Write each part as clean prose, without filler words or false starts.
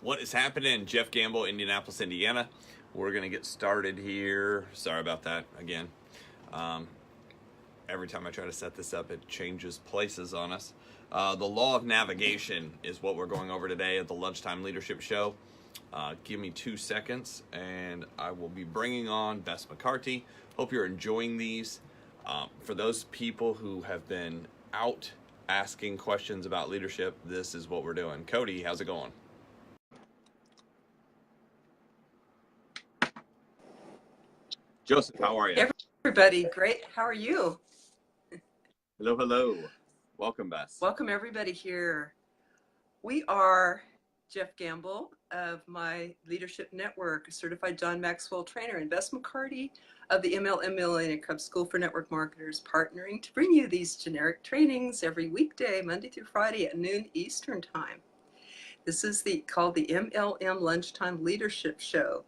What is happening? Jeff Gamble, Indianapolis, Indiana. We're going to get started here. Sorry about that again. Every time I try to set this up, it changes places on us. The law of navigation is what we're going over today at the Lunchtime Leadership Show. Give me 2 seconds and I will be bringing on Bess McCarty. Hope you're enjoying these. For those people who have been out asking questions about leadership, this is what we're doing. Cody, how's it going? Joseph, how are you? Everybody, great. How are you? Hello, hello. Welcome, Bess. Welcome, everybody here. We are Jeff Gamble of my Leadership Network, a certified John Maxwell trainer, and Bess McCarty of the MLM Millionaire School for Network Marketers, partnering to bring you these generic trainings every weekday, Monday through Friday at noon Eastern Time. This is called the MLM Lunchtime Leadership Show.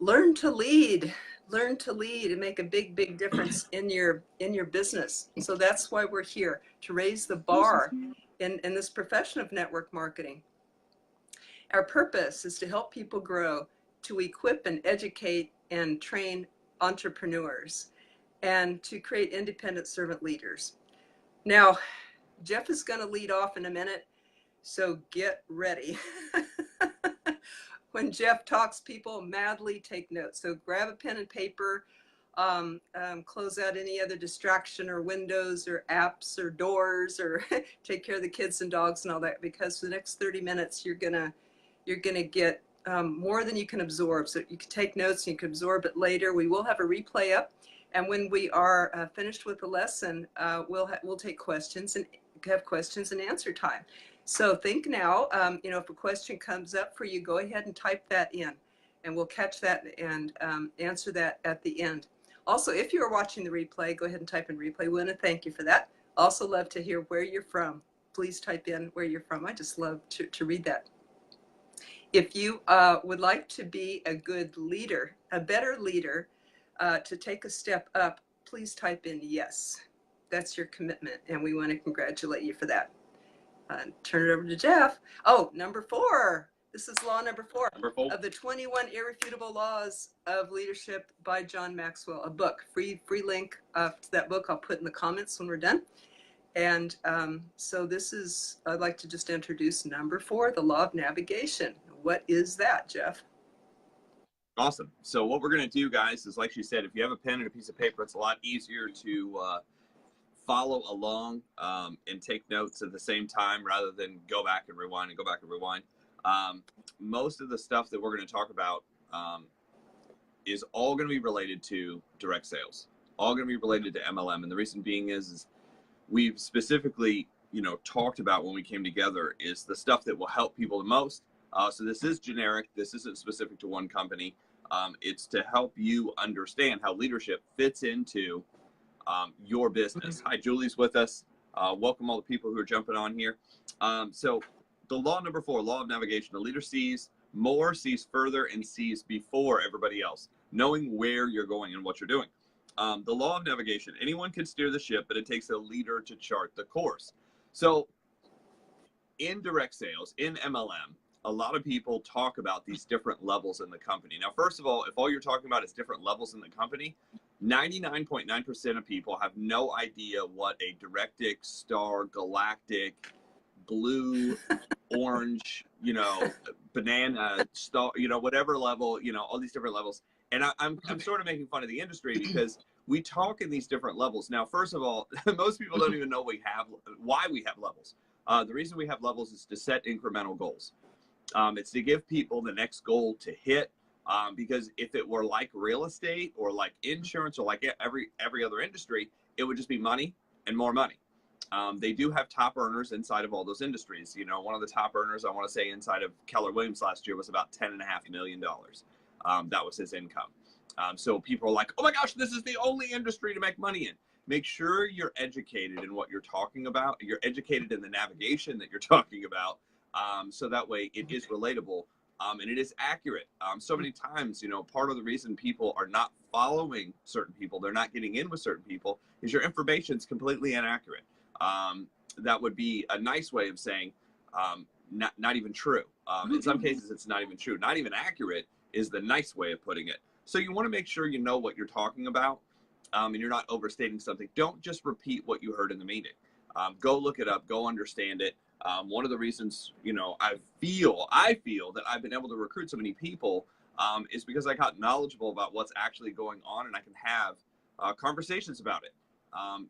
Learn to lead and make a big difference in your business. So that's why we're here, to raise the bar in this profession of network marketing. Our purpose is to help people grow, to equip and educate and train entrepreneurs, and to create independent servant leaders. Now, Jeff is going to lead off in a minute, so get ready. When Jeff talks, people madly take notes. So grab a pen and paper, close out any other distraction or windows or apps or doors, or take care of the kids and dogs and all that, because for the next 30 minutes, you're gonna get more than you can absorb. So you can take notes and you can absorb it later. We will have a replay up. And when we are finished with the lesson, we'll take questions and have questions and answer time. So think now, if a question comes up for you, go ahead and type that in, and we'll catch that and answer that at the end. Also, if you are watching the replay, go ahead and type in replay. We want to thank you for that. Also love to hear where you're from. Please type in where you're from. I just love to read that. If you would like to be a good leader, a better leader, to take a step up, please type in yes. That's your commitment, and we want to congratulate you for that. Turn it over to Jeff. Oh, number 4. This is law number 4 of the 21 Irrefutable Laws of Leadership by John Maxwell, a book. Free link to that book I'll put in the comments when we're done. And so this is, I'd like to just introduce number 4, the law of navigation. What is that, Jeff? Awesome. So what we're going to do, guys, is like she said, if you have a pen and a piece of paper, it's a lot easier to follow along and take notes at the same time rather than go back and rewind and go back and rewind. Most of the stuff that we're going to talk about is all going to be related to direct sales, all going to be related to MLM. And the reason being is we've specifically, talked about when we came together is the stuff that will help people the most. So this is generic. This isn't specific to one company. It's to help you understand how leadership fits into your business. Hi, Julie's with us. Welcome all the people who are jumping on here. So the law number 4, law of navigation. The leader sees more, sees further, and sees before everybody else, knowing where you're going and what you're doing. The law of navigation. Anyone can steer the ship, but it takes a leader to chart the course. So in direct sales, in MLM, a lot of people talk about these different levels in the company. Now, first of all, if all you're talking about is different levels in the company, 99.9% of people have no idea what a directic, star, galactic, blue, orange, banana, star, whatever level, all these different levels. And I'm sort of making fun of the industry because we talk in these different levels. Now, first of all, most people don't even know why we have levels. The reason we have levels is to set incremental goals. It's to give people the next goal to hit, because if it were like real estate or like insurance or like every other industry, it would just be money and more money. They do have top earners inside of all those industries. One of the top earners, I want to say, inside of Keller Williams last year was about $10.5 million. That was his income. So people are like, oh my gosh, this is the only industry to make money in. Make sure you're educated in what you're talking about. You're educated in the navigation that you're talking about. So that way it is relatable and it is accurate. So many times, part of the reason people are not following certain people, they're not getting in with certain people, is your information is completely inaccurate. That would be a nice way of saying not even true. In some cases, it's not even true. Not even accurate is the nice way of putting it. So you want to make sure you know what you're talking about, and you're not overstating something. Don't just repeat what you heard in the meeting. Go look it up. Go understand it. One of the reasons, you know, I feel that I've been able to recruit so many people is because I got knowledgeable about what's actually going on, and I can have conversations about it.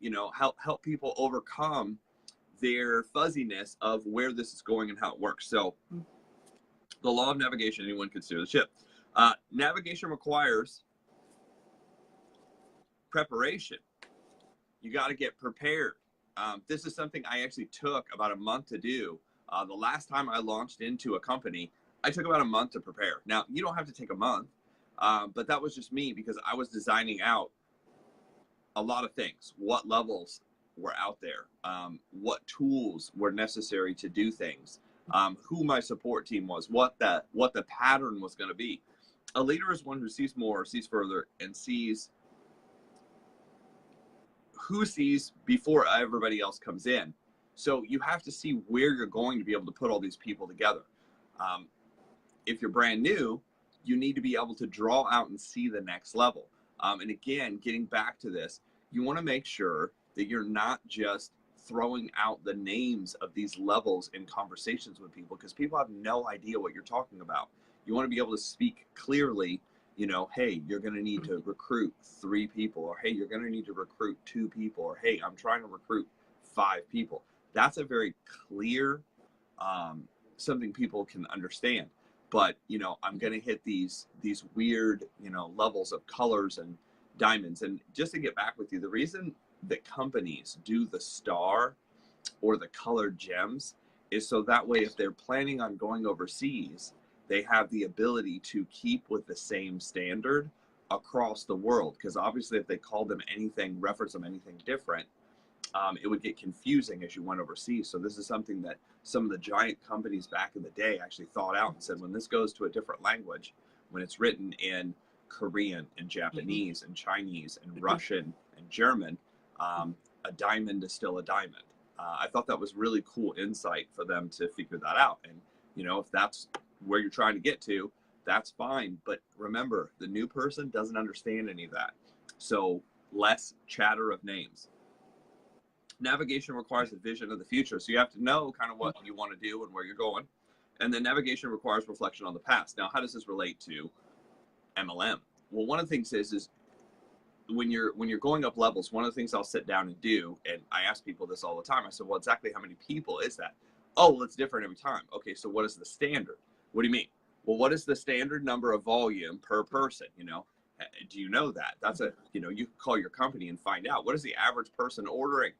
You know, help people overcome their fuzziness of where this is going and how it works. So the law of navigation, anyone can steer the ship. Navigation requires preparation. You got to get prepared. This is something I actually took about a month to do. The last time I launched into a company, I took about a month to prepare. Now, you don't have to take a month, but that was just me because I was designing out a lot of things. What levels were out there? What tools were necessary to do things? Who my support team was? What the pattern was going to be. A leader is one who sees more, sees further, and sees who sees before everybody else comes in. So you have to see where you're going to be able to put all these people together. If you're brand new, you need to be able to draw out and see the next level. And again, getting back to this, you want to make sure that you're not just throwing out the names of these levels in conversations with people, because people have no idea what you're talking about. You want to be able to speak clearly, you know, hey, you're going to need to recruit 3 people, or hey, you're going to need to recruit 2 people, or hey, I'm trying to recruit 5 people. That's a very clear, something people can understand. But, you know, I'm going to hit these weird, you know, levels of colors and diamonds. And just to get back with you, the reason that companies do the star or the colored gems is so that way, if they're planning on going overseas, they have the ability to keep with the same standard across the world. Because obviously, if they called them anything, reference them anything different, it would get confusing as you went overseas. So this is something that some of the giant companies back in the day actually thought out and said, when this goes to a different language, when it's written in Korean and Japanese and Chinese and Russian and German, a diamond is still a diamond. I thought that was really cool insight for them to figure that out. And, you know, if that's where you're trying to get to, that's fine. But remember, the new person doesn't understand any of that. So less chatter of names. Navigation requires a vision of the future. So you have to know kind of what you want to do and where you're going. And then navigation requires reflection on the past. Now, how does this relate to MLM? Well, one of the things is when you're going up levels, one of the things I'll sit down and do, and I ask people this all the time. I said, well, exactly how many people is that? Oh, well, it's different every time. Okay, so what is the standard? What do you mean? Well, what is the standard number of volume per person? You know, do you know that? That's a, you know, you can call your company and find out what is the average person ordering.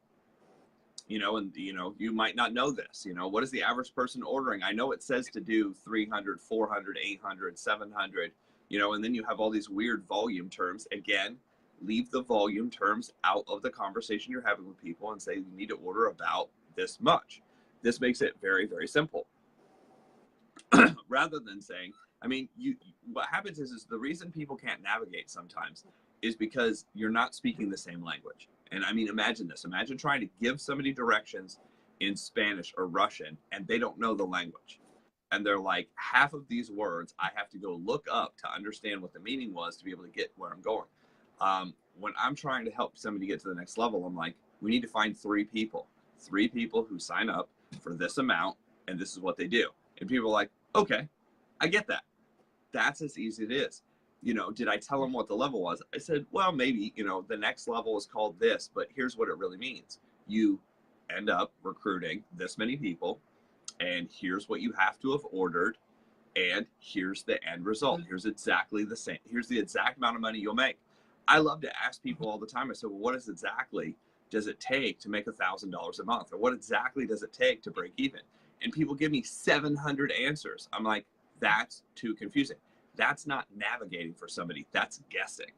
You know, and, you know, you might not know this, you know, what is the average person ordering? I know it says to do 300, 400, 800, 700, you know, and then you have all these weird volume terms. Again, leave the volume terms out of the conversation you're having with people and say, you need to order about this much. This makes it very, very simple. Rather than saying, I mean, what happens is the reason people can't navigate sometimes is because you're not speaking the same language. And I mean, imagine this. Imagine trying to give somebody directions in Spanish or Russian, and they don't know the language. And they're like, half of these words, I have to go look up to understand what the meaning was to be able to get where I'm going. When I'm trying to help somebody get to the next level, I'm like, we need to find 3 people who sign up for this amount, and this is what they do. And people are like, okay, I get that. That's as easy as it is. You know, did I tell them what the level was? I said, well, maybe, you know, the next level is called this, but here's what it really means. You end up recruiting this many people, and here's what you have to have ordered, and here's the end result. Here's exactly the same. Here's the exact amount of money you'll make. I love to ask people all the time. I said, well, what exactly does it take to make $1,000 a month? Or what exactly does it take to break even? And people give me 700 answers. I'm like, that's too confusing. That's not navigating for somebody. That's guessing.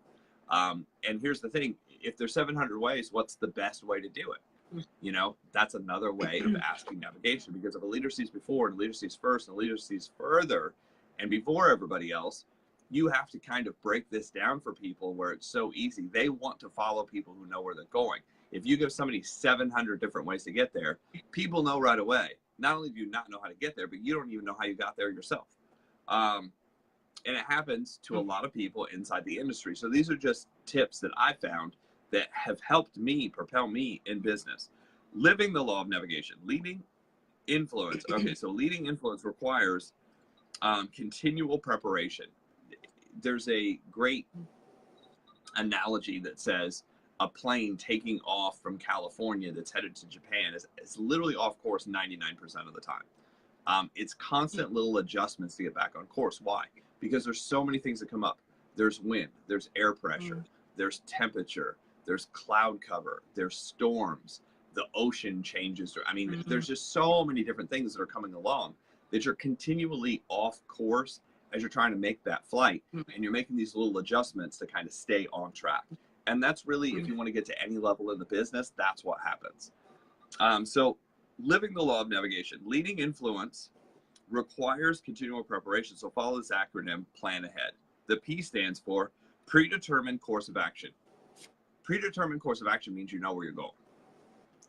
And here's the thing. If there's 700 ways, what's the best way to do it? You know, that's another way of asking navigation, because if a leader sees before and a leader sees first and a leader sees further and before everybody else, you have to kind of break this down for people where it's so easy. They want to follow people who know where they're going. If you give somebody 700 different ways to get there, people know right away, not only do you not know how to get there, but you don't even know how you got there yourself. And it happens to a lot of people inside the industry. So these are just tips that I found that have helped me propel me in business. Living the law of navigation, leading influence. Okay, so leading influence requires continual preparation. There's a great analogy that says a plane taking off from California that's headed to Japan is literally off course 99% of the time. It's constant little adjustments to get back on course. Why? Because there's so many things that come up. There's wind, there's air pressure, there's temperature, there's cloud cover, there's storms, the ocean changes. I mean, there's just so many different things that are coming along that you're continually off course as you're trying to make that flight, and you're making these little adjustments to kind of stay on track. And that's really, if you want to get to any level in the business, that's what happens. So living the law of navigation, leading influence requires continual preparation. So follow this acronym, plan ahead. The P stands for predetermined course of action. Predetermined course of action means you know where you're going.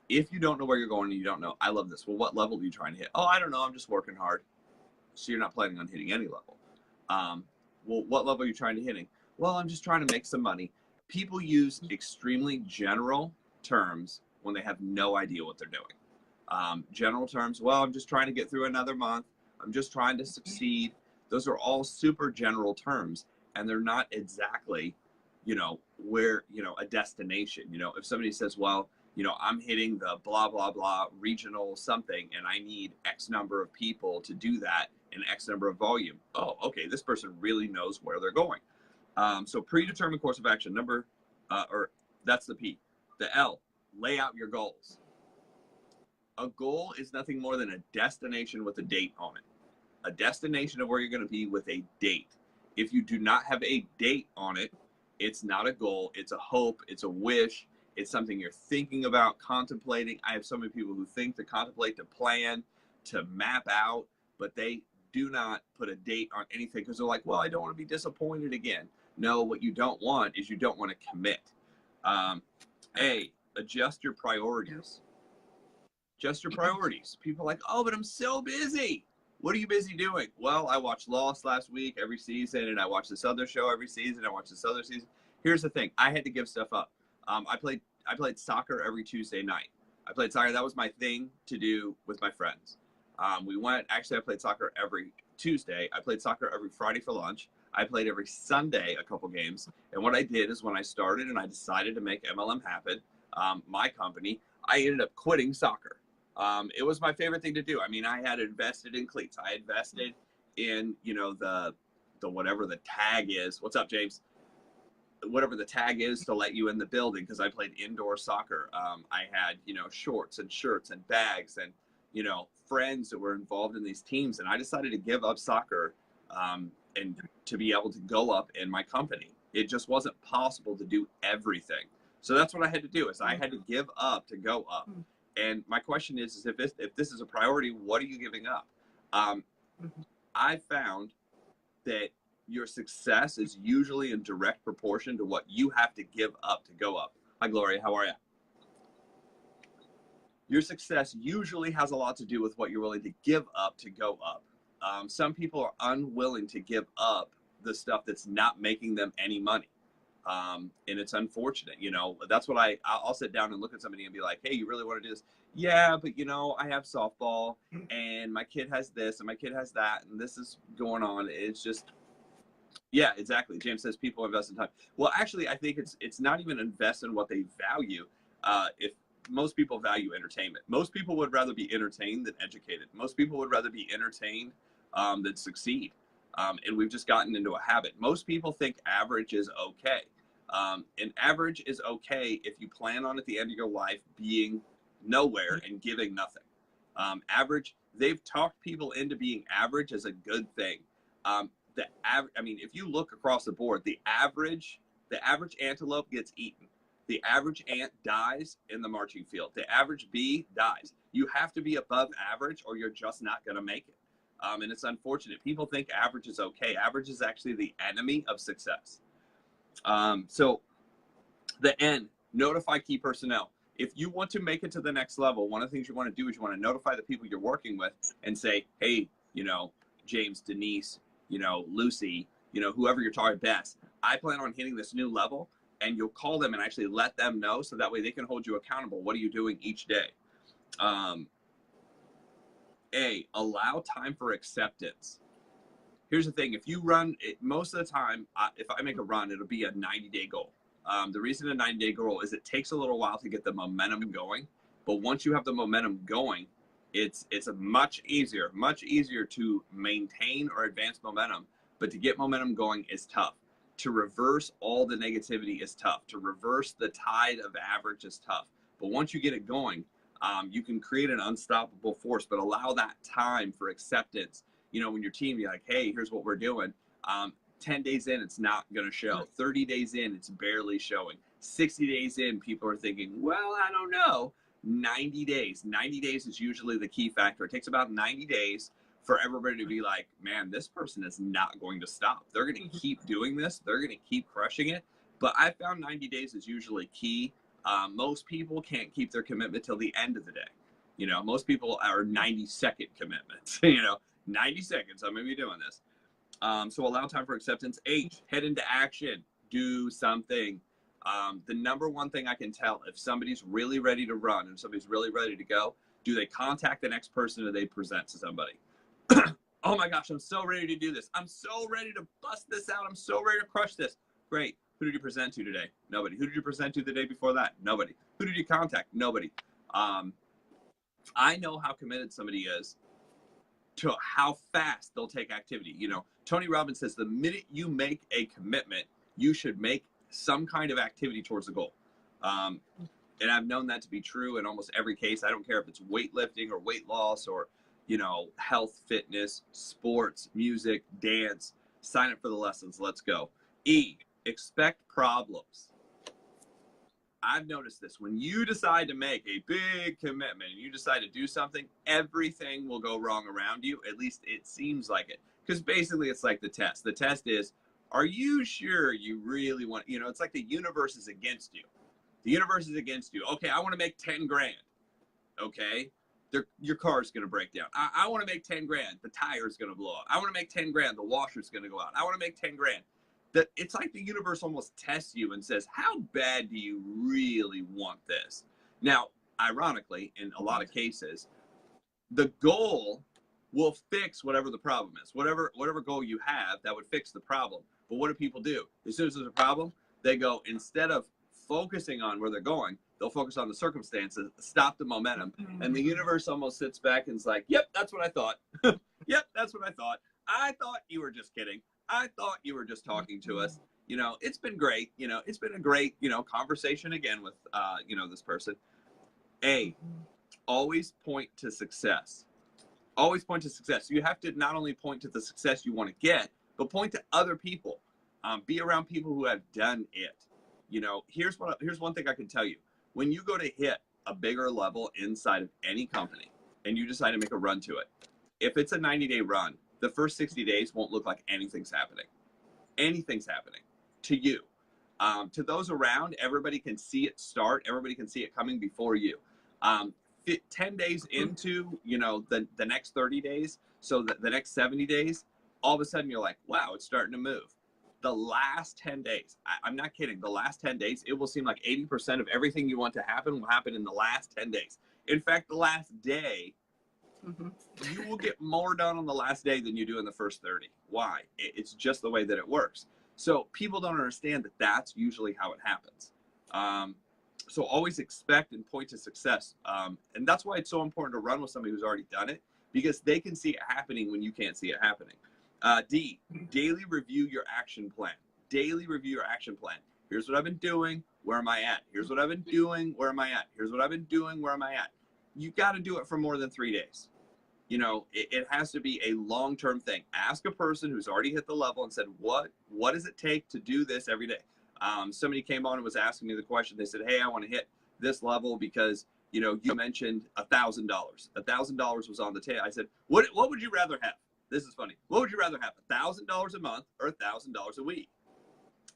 If you don't know where you're going and you don't know, I love this. Well, what level are you trying to hit? Oh, I don't know. I'm just working hard. So you're not planning on hitting any level. Well, what level are you trying to hitting? Well, I'm just trying to make some money. People use extremely general terms when they have no idea what they're doing. General terms, well, I'm just trying to get through another month. I'm just trying to succeed. Those are all super general terms, and they're not exactly, where, a destination. If somebody says, well, I'm hitting the blah, blah, blah regional something, and I need X number of people to do that in X number of volume. Oh, okay, this person really knows where they're going. So predetermined course of action, that's the P. The L, lay out your goals. A goal is nothing more than a destination with a date on it. A destination of where you're going to be with a date. If you do not have a date on it, it's not a goal. It's a hope. It's a wish. It's something you're thinking about, contemplating. I have so many people who think to contemplate, to plan, to map out, but they do not put a date on anything because they're like, well, I don't want to be disappointed again. No, what you don't want is you don't want to commit. A, adjust your priorities. Adjust your priorities. People are like, oh, but I'm so busy. What are you busy doing? Well, I watched Lost last week every season, and I watched this other show every season. I watched this other season. Here's the thing. I had to give stuff up. I played soccer every Tuesday night. I played soccer. That was my thing to do with my friends. I played soccer every Tuesday. I played soccer every Friday for lunch. I played every Sunday a couple games. And what I did is when I started and I decided to make MLM happen, my company, I ended up quitting soccer. It was my favorite thing to do. I mean, I had invested in cleats. I invested in, the whatever the tag is. What's up, James? Whatever the tag is to let you in the building, because I played indoor soccer. I had, shorts and shirts and bags and, friends that were involved in these teams. And I decided to give up soccer and to be able to go up in my company. It just wasn't possible to do everything. So that's what I had to do, is I had to give up to go up. And my question is if this is a priority, what are you giving up? I found that your success is usually in direct proportion to what you have to give up to go up. Hi, Gloria. How are you? Your success usually has a lot to do with what you're willing to give up to go up. Some people are unwilling to give up the stuff that's not making them any money. And it's unfortunate, that's what I'll sit down and look at somebody and be like, hey, you really want to do this? Yeah, but I have softball and my kid has this and my kid has that and this is going on. It's just, yeah, exactly. James says people invest in time. Well, actually, I think it's not even invest in what they value. If most people value entertainment, most people would rather be entertained than educated. Most people would rather be entertained than succeed. And we've just gotten into a habit. Most people think average is okay. And average is okay if you plan on at the end of your life being nowhere and giving nothing. Average, they've talked people into being average as a good thing. If you look across the board, the average antelope gets eaten. The average ant dies in the marching field. The average bee dies. You have to be above average or you're just not going to make it. And it's unfortunate. People think average is okay. Average is actually the enemy of success. So the N, notify key personnel. If you want to make it to the next level, one of the things you want to do is you want to notify the people you're working with and say, hey, you know, James, Denise, you know, Lucy, you know, whoever you're talking, Bess, I plan on hitting this new level. And you'll call them and actually let them know, so that way they can hold you accountable. What are you doing each day? Allow time for acceptance. Here's the thing. If you run, most of the time, if I make a run, it'll be a 90-day goal. The reason a 90-day goal is it takes a little while to get the momentum going. But once you have the momentum going, it's a much easier to maintain or advance momentum. But to get momentum going is tough. To reverse all the negativity is tough. To reverse the tide of average is tough. But once you get it going, you can create an unstoppable force, but allow that time for acceptance. You know, when your team, you're like, hey, here's what we're doing. 10 days in, it's not going to show. 30 days in, it's barely showing. 60 days in, people are thinking, well, I don't know. 90 days. 90 days is usually the key factor. It takes about 90 days for everybody to be like, man, this person is not going to stop. They're going to keep doing this. They're going to keep crushing it. But I found 90 days is usually key. Most people can't keep their commitment till the end of the day. You know, most people are 90-second commitments. You know, 90 seconds, I'm going to be doing this. So allow time for acceptance. H, head into action. Do something. The number one thing I can tell if somebody's really ready to run and somebody's really ready to go, do they contact the next person or they present to somebody? Oh my gosh, I'm so ready to do this. I'm so ready to bust this out. I'm so ready to crush this. Great. Who did you present to today? Nobody. Who did you present to the day before that? Nobody. Who did you contact? Nobody. I know how committed somebody is to how fast they'll take activity. You know, Tony Robbins says the minute you make a commitment, you should make some kind of activity towards the goal. And I've known that to be true in almost every case. I don't care if it's weightlifting or weight loss or, you know, health, fitness, sports, music, dance. Sign up for the lessons. Let's go. E, expect problems. I've noticed this. When you decide to make a big commitment and you decide to do something, everything will go wrong around you. At least it seems like it. Because basically it's like the test. The test is, are you sure you really want, you know, it's like the universe is against you. The universe is against you. Okay, I want to make 10 grand. Okay, your car's going to break down. I want to make 10 grand. The tire's going to blow up. I want to make 10 grand. The washer's going to go out. I want to make 10 grand. That it's like the universe almost tests you and says, how bad do you really want this? Now, ironically, in a lot of cases, the goal will fix whatever the problem is. Whatever goal you have, that would fix the problem. But what do people do? As soon as there's a problem, they go, instead of focusing on where they're going, they'll focus on the circumstances, stop the momentum. And the universe almost sits back and is like, yep, that's what I thought. Yep, that's what I thought. I thought you were just kidding. I thought you were just talking to us. You know, it's been great. You know, it's been a great, you know, conversation again with, you know, this person. A, always point to success. Always point to success. You have to not only point to the success you want to get, but point to other people. Be around people who have done it. You know, here's one thing I can tell you. When you go to hit a bigger level inside of any company and you decide to make a run to it, if it's a 90-day run, the first 60 days won't look like anything's happening. Anything's happening to you. To those around, everybody can see it start. Everybody can see it coming before you. 10 days into, you know, the next 30 days, so the next 70 days, all of a sudden you're like, wow, it's starting to move. The last 10 days, I'm not kidding, the last 10 days, it will seem like 80% of everything you want to happen will happen in the last 10 days. In fact, the last day, you will get more done on the last day than you do in the first 30. Why? It's just the way that it works. So people don't understand that that's usually how it happens. So always expect and point to success. And that's why it's so important to run with somebody who's already done it, because they can see it happening when you can't see it happening. D, daily review your action plan. Daily review your action plan. Here's what I've been doing. Where am I at? Here's what I've been doing. Where am I at? Here's what I've been doing. Where am I at? You got to do it for more than 3 days. You know, it has to be a long-term thing. Ask a person who's already hit the level and said, what does it take to do this every day? Somebody came on and was asking me the question. They said, hey, I want to hit this level because, you know, you mentioned $1,000. $1,000 was on the table. I said, what would you rather have? This is funny. What would you rather have, $1,000 a month or $1,000 a week?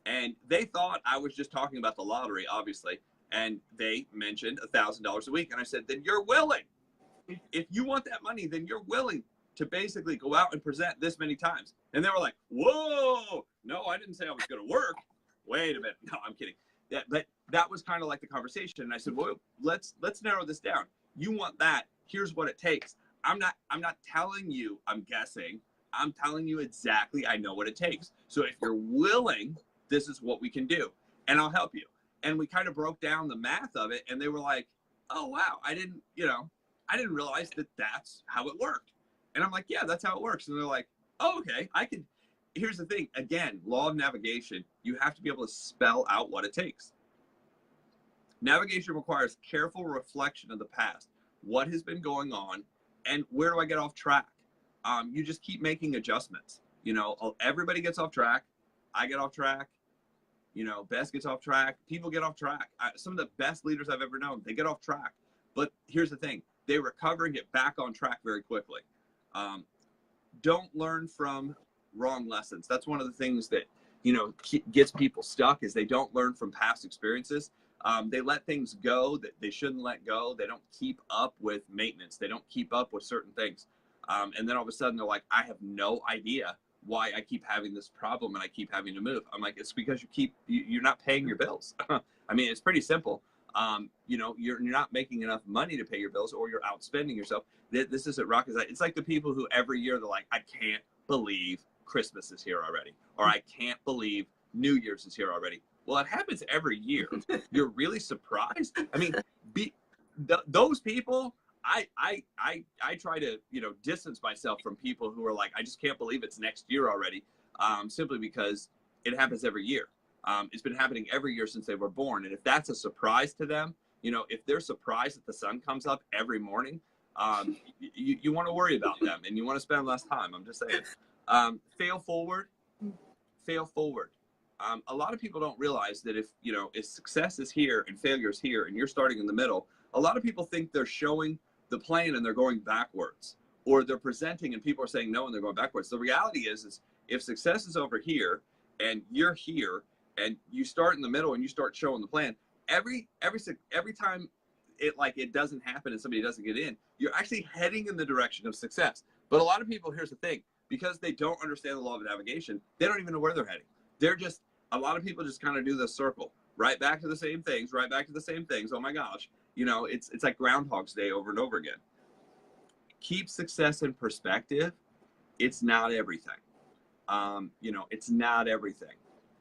And they thought I was just talking about the lottery, obviously. And they mentioned $1,000 a week. And I said, then you're willing. If you want that money, then you're willing to basically go out and present this many times. And they were like, whoa, no, I didn't say I was going to work. Wait a minute. No, I'm kidding. But that was kind of like the conversation. And I said, well, let's narrow this down. You want that. Here's what it takes. I'm not telling you, I'm guessing. I'm telling you exactly, I know what it takes. So if you're willing, this is what we can do. And I'll help you. And we kind of broke down the math of it. And they were like, oh, wow, I didn't realize that that's how it worked. And I'm like, yeah, that's how it works. And they're like, oh, okay, here's the thing. Again, law of navigation, you have to be able to spell out what it takes. Navigation requires careful reflection of the past. What has been going on and where do I get off track? You just keep making adjustments. Everybody gets off track. I get off track. Bess gets off track. People get off track. Some of the best leaders I've ever known, they get off track. But here's the thing. They recover and get back on track very quickly. Don't learn from wrong lessons. That's one of the things that, gets people stuck is they don't learn from past experiences. They let things go that they shouldn't let go. They don't keep up with maintenance. They don't keep up with certain things. And then all of a sudden they're like, I have no idea why I keep having this problem and I keep having to move. I'm like, it's because you're not paying your bills. I mean, it's pretty simple. You're not making enough money to pay your bills or you're outspending yourself. This isn't rocket science. It's like the people who every year they're like, I can't believe Christmas is here already. Or I can't believe New Year's is here already. Well, it happens every year. You're really surprised. I mean, those people, I try to, distance myself from people who are like, I just can't believe it's next year already, simply because it happens every year. It's been happening every year since they were born. And if that's a surprise to them, if they're surprised that the sun comes up every morning, you want to worry about them and you want to spend less time. I'm just saying, fail forward. A lot of people don't realize that if success is here and failure is here and you're starting in the middle, a lot of people think they're showing the plan and they're going backwards, or they're presenting and people are saying no and they're going backwards. The reality is if success is over here and you're here and you start in the middle and you start showing the plan, every time it doesn't happen and somebody doesn't get in, you're actually heading in the direction of success. But a lot of people, here's the thing, because they don't understand the law of navigation, they don't even know where they're heading. A lot of people just kind of do this circle, right back to the same things, right back to the same things. Oh my gosh. It's like Groundhog's Day over and over again. Keep success in perspective. It's not everything. It's not everything.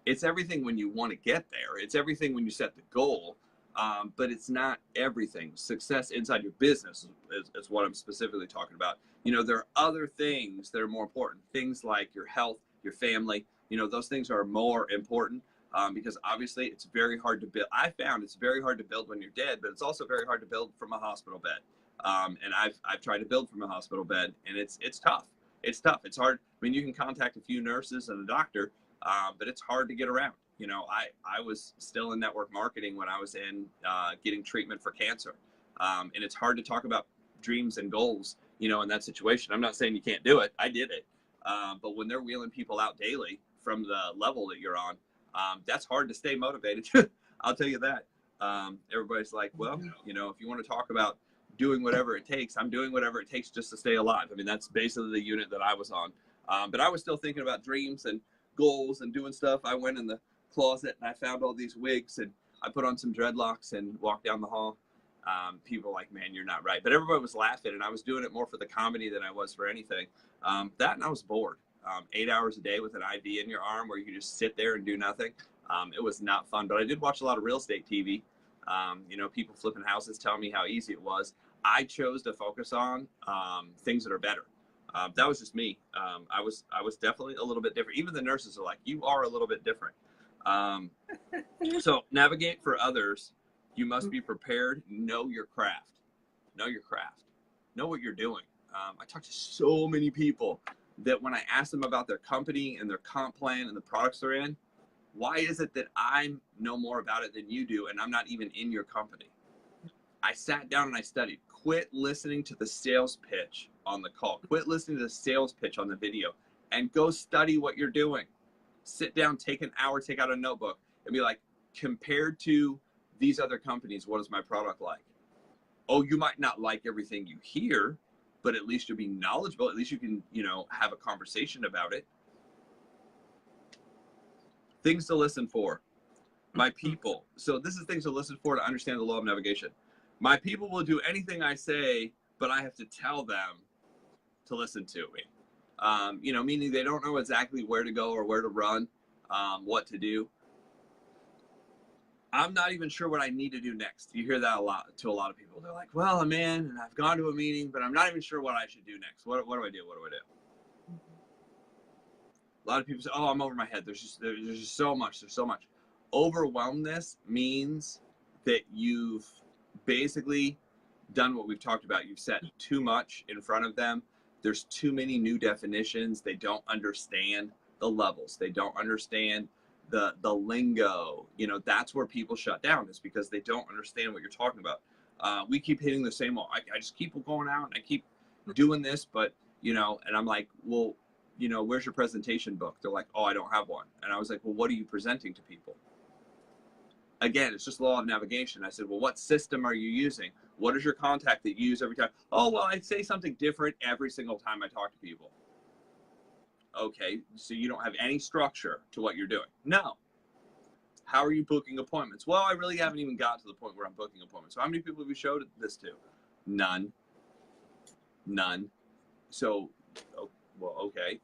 It's everything when you want to get there. It's everything when you set the goal. But it's not everything. Success inside your business is what I'm specifically talking about. There are other things that are more important. Things like your health, your family, those things are more important because obviously it's very hard to build. I found it's very hard to build when you're dead, but it's also very hard to build from a hospital bed. And I've tried to build from a hospital bed and it's tough. It's tough. It's hard. I mean, you can contact a few nurses and a doctor, but it's hard to get around. I was still in network marketing when I was in getting treatment for cancer. And it's hard to talk about dreams and goals, in that situation. I'm not saying you can't do it. I did it. But when they're wheeling people out daily from the level that you're on, that's hard to stay motivated. I'll tell you that. Everybody's like, well, if you want to talk about doing whatever it takes, I'm doing whatever it takes just to stay alive. I mean, that's basically the unit that I was on. But I was still thinking about dreams and goals and doing stuff. I went in the closet and I found all these wigs and I put on some dreadlocks and walked down the hall. People were like, man, you're not right. But everybody was laughing and I was doing it more for the comedy than I was for anything. And I was bored. 8 hours a day with an IV in your arm where you could just sit there and do nothing. It was not fun, but I did watch a lot of real estate TV. People flipping houses telling me how easy it was. I chose to focus on things that are better. That was just me. I was definitely a little bit different. Even the nurses are like, you are a little bit different. So navigate for others. You must be prepared. Know your craft. Know your craft. Know what you're doing. I talk to so many people that when I ask them about their company and their comp plan and the products they're in, why is it that I know more about it than you do and I'm not even in your company? I sat down and I studied. Quit listening to the sales pitch on the call. Quit listening to the sales pitch on the video and go study what you're doing. Sit down, take an hour, take out a notebook and be like, compared to these other companies, what is my product like? Oh, you might not like everything you hear, but at least you'll be knowledgeable. At least you can, you know, have a conversation about it. Things to listen for. My people. So this is things to listen for to understand the law of navigation. My people will do anything I say, but I have to tell them to listen to me. You know, meaning they don't know exactly where to go or where to run, what to do. I'm not even sure what I need to do next. You hear that a lot to a lot of people. They're like, well, I'm in and I've gone to a meeting, but I'm not even sure what I should do next. What do I do? What do I do? A lot of people say, oh, I'm over my head. There's just so much. There's so much. Overwhelmness means that you've basically done what we've talked about. You've set too much in front of them. There's too many new definitions. They don't understand the levels. They don't understand the lingo. You know, that's where people shut down, is because they don't understand what you're talking about. We keep hitting the same wall. I just keep going out and I keep doing this, but, you know, and I'm like, well, you know, where's your presentation book? They're like, oh, I don't have one. And I was like, well, what are you presenting to people? Again, it's just law of navigation. I said, well, what system are you using? What is your contact that you use every time? Oh, well, I say something different every single time I talk to people. Okay, so you don't have any structure to what you're doing. No. How are you booking appointments? Well, I really haven't even got to the point where I'm booking appointments. So how many people have you showed this to? None. None. So, well, okay.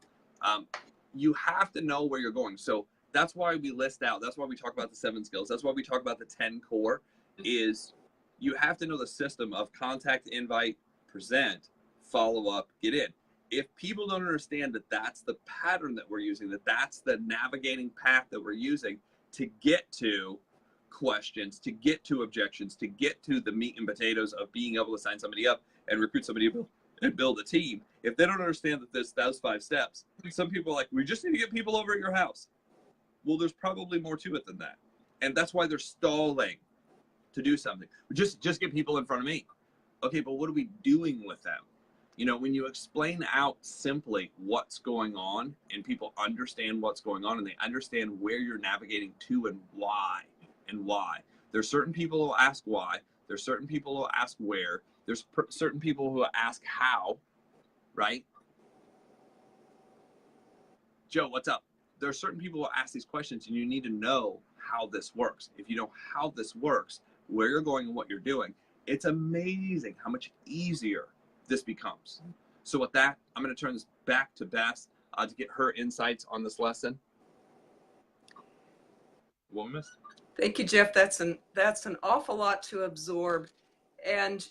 You have to know where you're going. So that's why we list out, that's why we talk about the 7 skills. That's why we talk about the 10 core, is you have to know the system of contact, invite, present, follow up, get in. If people don't understand that that's the pattern that we're using, that that's the navigating path that we're using to get to questions, to get to objections, to get to the meat and potatoes of being able to sign somebody up and recruit somebody and build a team. If they don't understand that there's those 5 steps, some people are like, we just need to get people over at your house. Well, there's probably more to it than that. And that's why they're stalling to do something. Just get people in front of me. Okay, but what are we doing with them? You know, when you explain out simply what's going on and people understand what's going on and they understand where you're navigating to and why. There's certain people who will ask why. There's certain people who will ask where. There's certain people who will ask how, right? Joe, what's up? There are certain people who will ask these questions and you need to know how this works. If you know how this works, where you're going and what you're doing, it's amazing how much easier this becomes. So with that, I'm going to turn this back to Bess to get her insights on this lesson. What we missed? Thank you, Jeff. That's an awful lot to absorb, and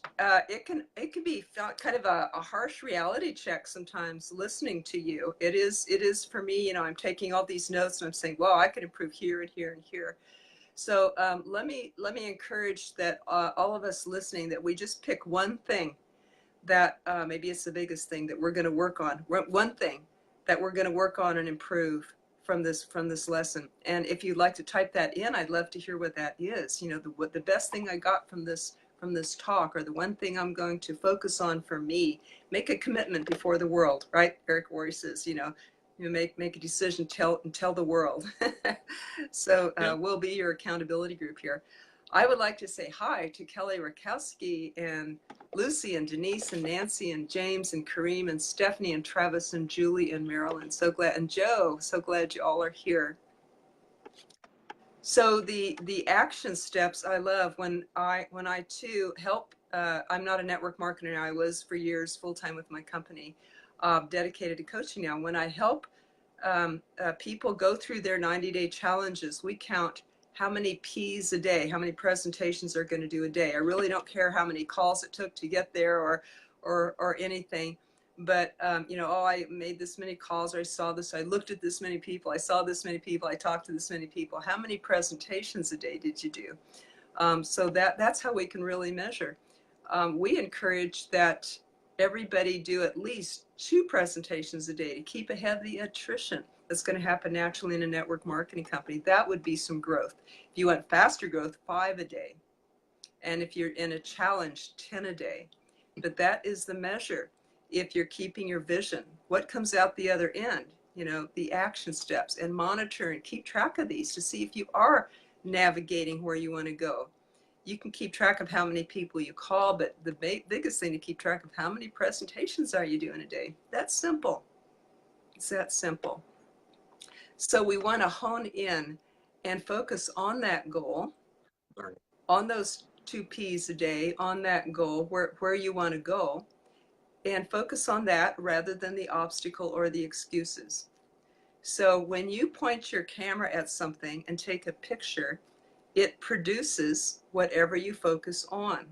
it can be kind of a harsh reality check sometimes listening to you. It is for me. You know, I'm taking all these notes and I'm saying, well, I could improve here and here and here. So let me encourage that all of us listening, that we just pick one thing that maybe it's the biggest thing that we're going to work on. One thing that we're going to work on and improve from this lesson. And if you'd like to type that in, I'd love to hear what that is. You know, what the best thing I got from this talk, or the one thing I'm going to focus on for me. Make a commitment before the world, right? Eric Worre says, you make a decision, tell the world. So we'll be your accountability group here. I would like to say hi to Kelly Rakowski and Lucy and Denise and Nancy and James and Kareem and Stephanie and Travis and Julie and Marilyn. So glad, and Joe, so glad you all are here. So the action steps I love when I too help. I'm not a network marketer now. I was for years full-time with my company, dedicated to coaching now. When I help people go through their 90-day challenges, we count how many P's a day, how many presentations they're going to do a day. I really don't care how many calls it took to get there or anything. But, oh, I made this many calls, or I saw this, I looked at this many people, I saw this many people, I talked to this many people. How many presentations a day did you do? So that's how we can really measure. We encourage that everybody do at least 2 presentations a day to keep ahead of the attrition that's going to happen naturally in a network marketing company. That would be some growth. If you want faster growth, 5 a day. And if you're in a challenge, 10 a day. But that is the measure. If you're keeping your vision, what comes out the other end, the action steps, and monitor and keep track of these to see if you are navigating where you want to go. You can keep track of how many people you call, but the biggest thing to keep track of, how many presentations are you doing a day? That's simple. It's that simple. So we want to hone in and focus on that goal, on those 2 P's a day, on that goal, where you want to go, and focus on that rather than the obstacle or the excuses. So when you point your camera at something and take a picture, it produces whatever you focus on.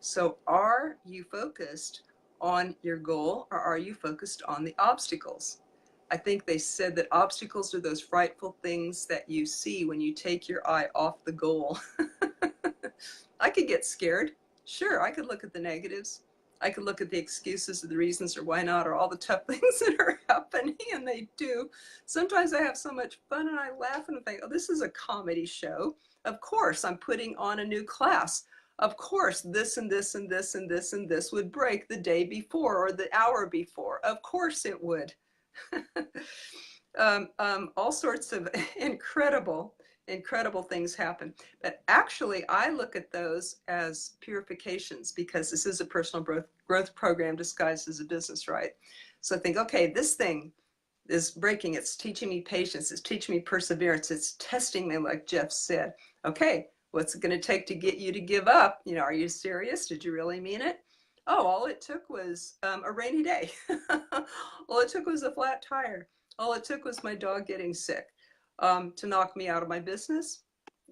So are you focused on your goal, or are you focused on the obstacles? I think they said that obstacles are those frightful things that you see when you take your eye off the goal. I could get scared. Sure, I could look at the negatives. I could look at the excuses or the reasons or why not, or all the tough things that are happening, and they do. Sometimes I have so much fun and I laugh and think, oh, this is a comedy show. Of course, I'm putting on a new class. Of course, this and this and this and this and this would break the day before or the hour before. Of course it would. All sorts of incredible things happen. But actually, I look at those as purifications, because this is a personal growth program disguised as a business, right? So I think, okay, this thing is breaking. It's teaching me patience. It's teaching me perseverance. It's testing me, like Jeff said. Okay, what's it going to take to get you to give up? You know, are you serious? Did you really mean it? Oh, all it took was a rainy day. All it took was a flat tire. All it took was my dog getting sick to knock me out of my business.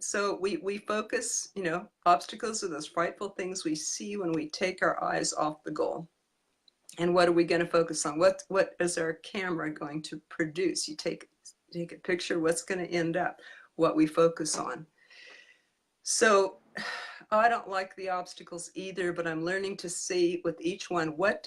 So we focus, you know, obstacles are those frightful things we see when we take our eyes off the goal. And what are we going to focus on? What is our camera going to produce? You take a picture, what's going to end up? What we focus on. So I don't like the obstacles either, but I'm learning to see with each one, what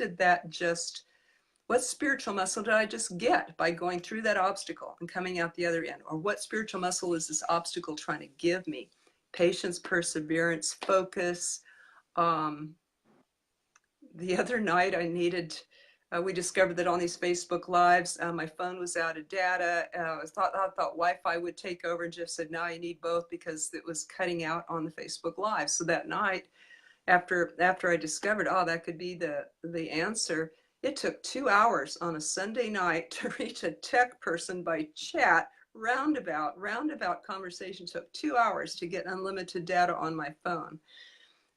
spiritual muscle did I just get by going through that obstacle and coming out the other end? Or what spiritual muscle is this obstacle trying to give me? Patience, perseverance, focus. The other night we discovered that on these Facebook Lives, my phone was out of data. I thought Wi-Fi would take over, and Jeff said, no, you need both, because it was cutting out on the Facebook Live. So that night, after I discovered, oh, that could be the answer, it took 2 hours on a Sunday night to reach a tech person by chat. Roundabout conversation took 2 hours to get unlimited data on my phone.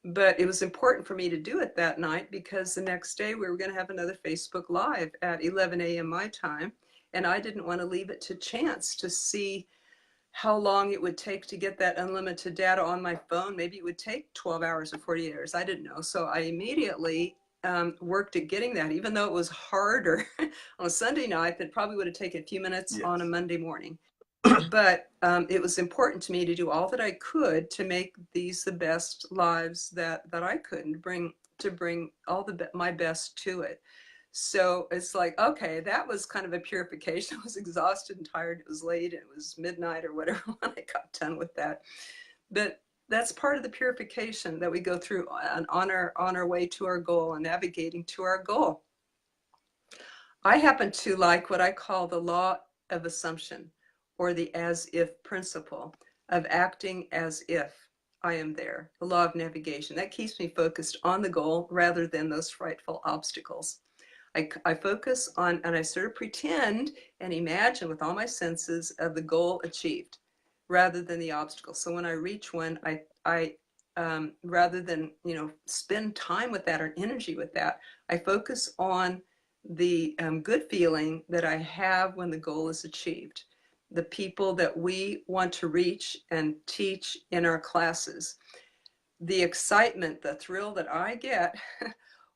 But it was important for me to do it that night, because the next day we were going to have another Facebook Live at 11 a.m. my time. And I didn't want to leave it to chance to see how long it would take to get that unlimited data on my phone. Maybe it would take 12 hours or 48 hours. I didn't know. So I immediately worked at getting that, even though it was harder on a Sunday night. That probably would have taken a few minutes on a Monday morning. But it was important to me to do all that I could to make these the best lives that I could, and bring all my best to it. So it's like, okay, that was kind of a purification. I was exhausted and tired. It was late. It was midnight or whatever when I got done with that. But that's part of the purification that we go through on our way to our goal and navigating to our goal. I happen to like what I call the law of assumption, or the as-if principle of acting as if I am there, the law of navigation. That keeps me focused on the goal rather than those frightful obstacles. I focus on, and I sort of pretend and imagine with all my senses of the goal achieved rather than the obstacle. So when I reach one, I rather than, you know, spend time with that or energy with that, I focus on the good feeling that I have when the goal is achieved. The people that we want to reach and teach in our classes, the excitement, the thrill that I get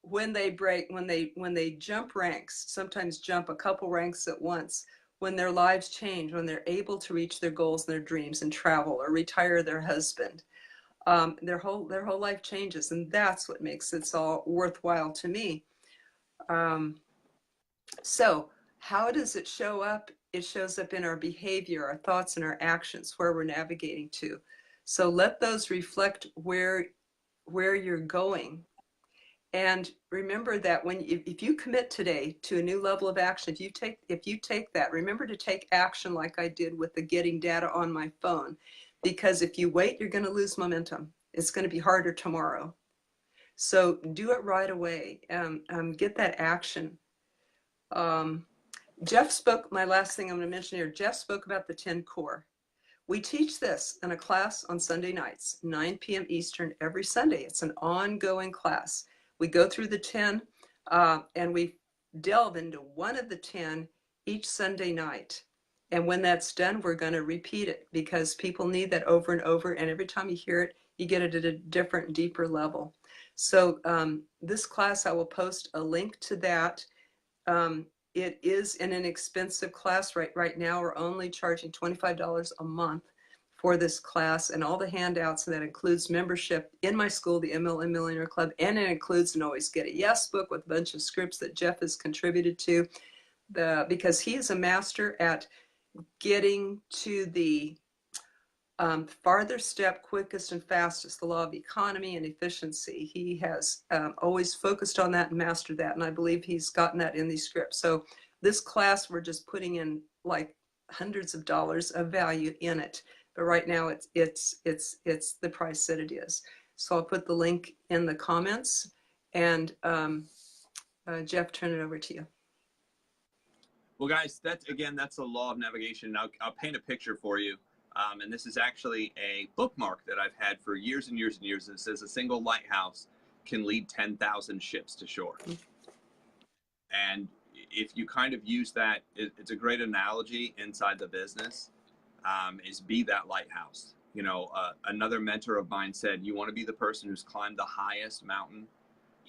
when they jump ranks, sometimes jump a couple ranks at once, when their lives change, when they're able to reach their goals and their dreams and travel or retire their husband, their whole life changes, and that's what makes it all worthwhile to me. So how does it show up? It shows up in our behavior, our thoughts, and our actions, where we're navigating to. So let those reflect where you're going. And remember that if you commit today to a new level of action, if you take that, remember to take action like I did with the getting data on my phone. Because if you wait, you're going to lose momentum. It's going to be harder tomorrow. So do it right away. Get that action. Jeff spoke, my last thing I'm going to mention here, Jeff spoke about the 10 core. We teach this in a class on Sunday nights, 9 p.m. Eastern every Sunday. It's an ongoing class. We go through the 10 and we delve into one of the 10 each Sunday night. And when that's done, we're going to repeat it because people need that over and over. And every time you hear it, you get it at a different, deeper level. So this class, I will post a link to that. It is an inexpensive class right now. We're only charging $25 a month for this class and all the handouts. And that includes membership in my school, the MLM Millionaire Club, and it includes an Always Get a Yes book with a bunch of scripts that Jeff has contributed to. Because he is a master at getting to the farther step, quickest and fastest, the law of economy and efficiency. He has always focused on that and mastered that, and I believe he's gotten that in these scripts. So this class, we're just putting in like hundreds of dollars of value in it, but right now it's the price that it is. So I'll put the link in the comments, and Jeff, turn it over to you. Well, guys, that's the law of navigation. I'll paint a picture for you. And this is actually a bookmark that I've had for years and years and years. It says a single lighthouse can lead 10,000 ships to shore. And if you kind of use that, it's a great analogy inside the business, is be that lighthouse. You know, another mentor of mine said, you want to be the person who's climbed the highest mountain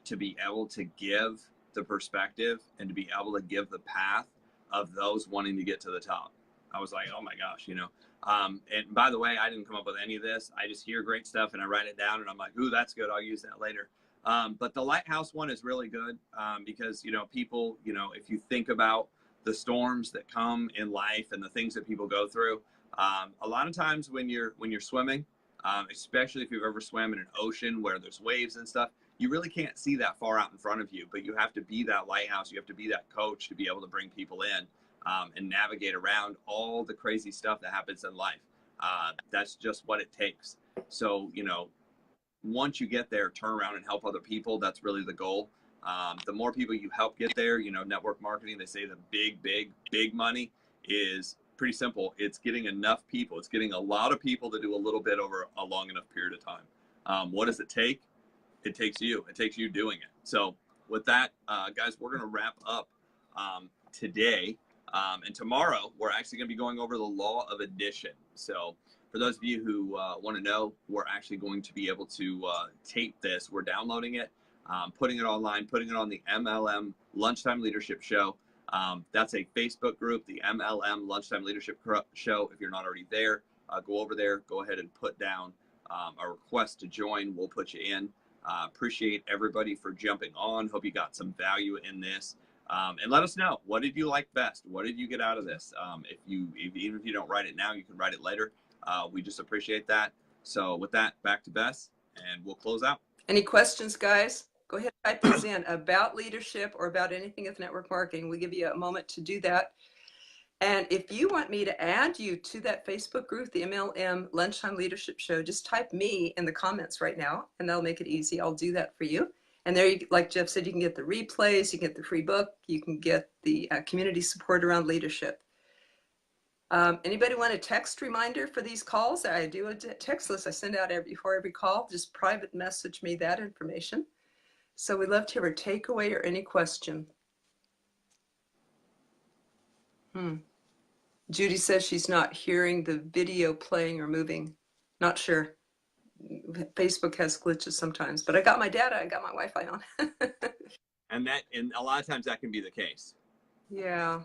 to be able to give the perspective and to be able to give the path of those wanting to get to the top. I was like, oh my gosh, you know. And by the way, I didn't come up with any of this. I just hear great stuff and I write it down and I'm like, ooh, that's good. I'll use that later. But the lighthouse one is really good because, you know, people, you know, if you think about the storms that come in life and the things that people go through, a lot of times when you're swimming, especially if you've ever swam in an ocean where there's waves and stuff, you really can't see that far out in front of you, but you have to be that lighthouse. You have to be that coach to be able to bring people in and navigate around all the crazy stuff that happens in life. That's just what it takes. So, you know, once you get there, turn around and help other people. That's really the goal. The more people you help get there, you know, network marketing, they say the big money is pretty simple. It's getting enough people. It's getting a lot of people to do a little bit over a long enough period of time. What does it take? It takes you. It takes you doing it. So with that, guys, we're going to wrap up today. And tomorrow, we're actually going to be going over the law of addition. So for those of you who want to know, we're actually going to be able to tape this. We're downloading it, putting it online, putting it on the MLM Lunchtime Leadership Show. That's a Facebook group, the MLM Lunchtime Leadership Show. If you're not already there, go over there, go ahead and put down a request to join. We'll put you in. Appreciate everybody for jumping on. Hope you got some value in this. And let us know, what did you like best? What did you get out of this? Even if you don't write it now, you can write it later. We just appreciate that. So with that, back to Bess, and we'll close out. Any questions, guys? Go ahead and type these in about leadership or about anything with network marketing. We give you a moment to do that. And if you want me to add you to that Facebook group, the MLM Lunchtime Leadership Show, just type me in the comments right now, and that'll make it easy. I'll do that for you. And there, like Jeff said, you can get the replays, you can get the free book, you can get the community support around leadership. Anybody want a text reminder for these calls? I do a text list I send out before every call. Just private message me that information. So we'd love to hear a takeaway or any question. Judy says she's not hearing the video playing or moving. Not sure. Facebook has glitches sometimes, but I got my data, I got my Wi-Fi on. and a lot of times that can be the case. Yeah,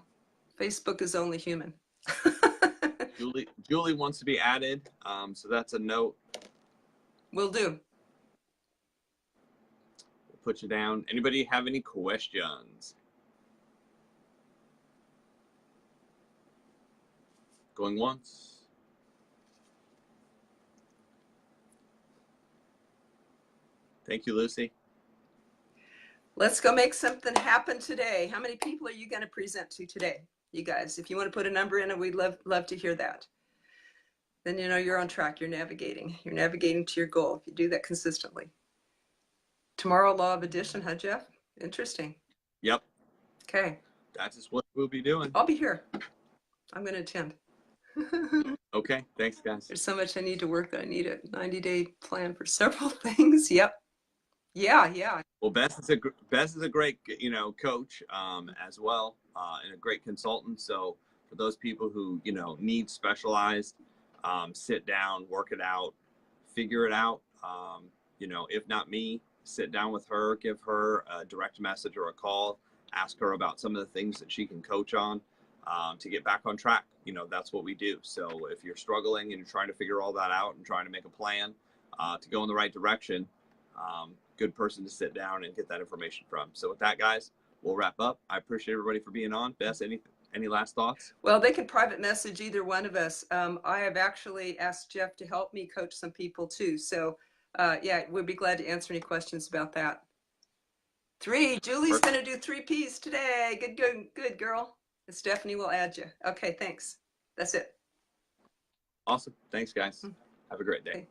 Facebook is only human. Julie wants to be added, so that's a note. Will do. We'll put you down. Anybody have any questions? Going once. Thank you, Lucy. Let's go make something happen today. How many people are you going to present to today, you guys? If you want to put a number in it, we'd love to hear that. then you know you're on track. You're navigating to your goal if you do that consistently. Tomorrow, law of addition, huh, Jeff? Interesting. Yep. Okay. That is what we'll be doing. I'll be here. I'm going to attend. Okay. Thanks, guys. There's so much I need to work that I need a 90-day plan for several things. Yep. Yeah. Well, Bess is a great, coach as well, and a great consultant. So for those people who, need specialized, sit down, work it out, figure it out. If not me, sit down with her, give her a direct message or a call, ask her about some of the things that she can coach on to get back on track. That's what we do. So if you're struggling and you're trying to figure all that out and trying to make a plan to go in the right direction, good person to sit down and get that information from. So with that, guys, we'll wrap up. I appreciate everybody for being on. Bess, any last thoughts? Well, they can private message either one of us. I have actually asked Jeff to help me coach some people too. So yeah, we'd be glad to answer any questions about that. Julie's going to do 3 Ps today. Good girl. And Stephanie will add you. Okay, thanks. That's it. Awesome. Thanks, guys. Have a great day. Okay.